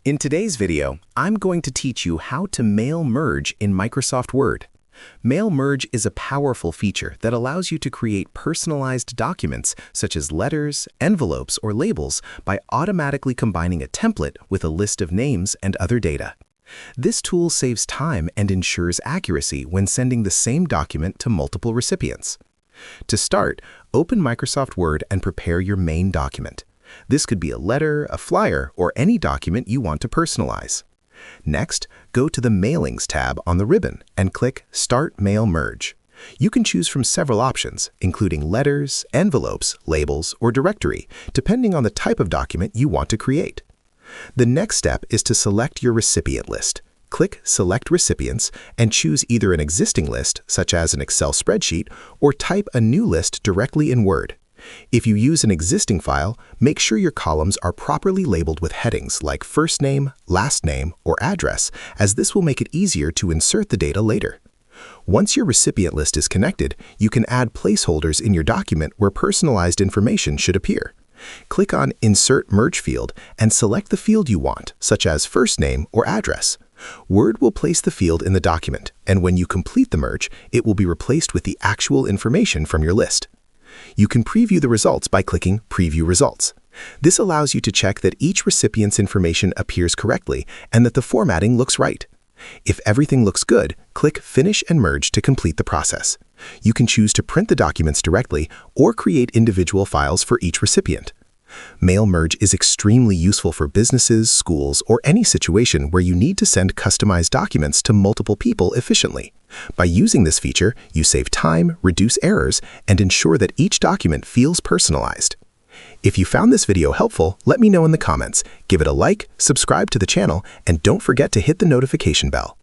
In today's video, I'm going to teach you how to mail merge in Microsoft Word. Mail merge is a powerful feature that allows you to create personalized documents such as letters, envelopes, or labels by automatically combining a template with a list of names and other data. This tool saves time and ensures accuracy when sending the same document to multiple recipients. To start, open Microsoft Word and prepare your main document. This could be a letter, a flyer, or any document you want to personalize. Next, go to the Mailings tab on the ribbon and click Start Mail Merge. You can choose from several options, including letters, envelopes, labels, or directory, depending on the type of document you want to create. The next step is to select your recipient list. Click Select Recipients and choose either an existing list, such as an Excel spreadsheet, or type a new list directly in Word. If you use an existing file, make sure your columns are properly labeled with headings like first name, last name, or address, as this will make it easier to insert the data later. Once your recipient list is connected, you can add placeholders in your document where personalized information should appear. Click on Insert Merge field and select the field you want, such as first name or address. Word will place the field in the document, and when you complete the merge, it will be replaced with the actual information from your list. You can preview the results by clicking Preview Results. This allows you to check that each recipient's information appears correctly and that the formatting looks right. If everything looks good, click Finish and Merge to complete the process. You can choose to print the documents directly or create individual files for each recipient. Mail merge is extremely useful for businesses, schools, or any situation where you need to send customized documents to multiple people efficiently. By using this feature, you save time, reduce errors, and ensure that each document feels personalized. If you found this video helpful, let me know in the comments. Give it a like, subscribe to the channel, and don't forget to hit the notification bell.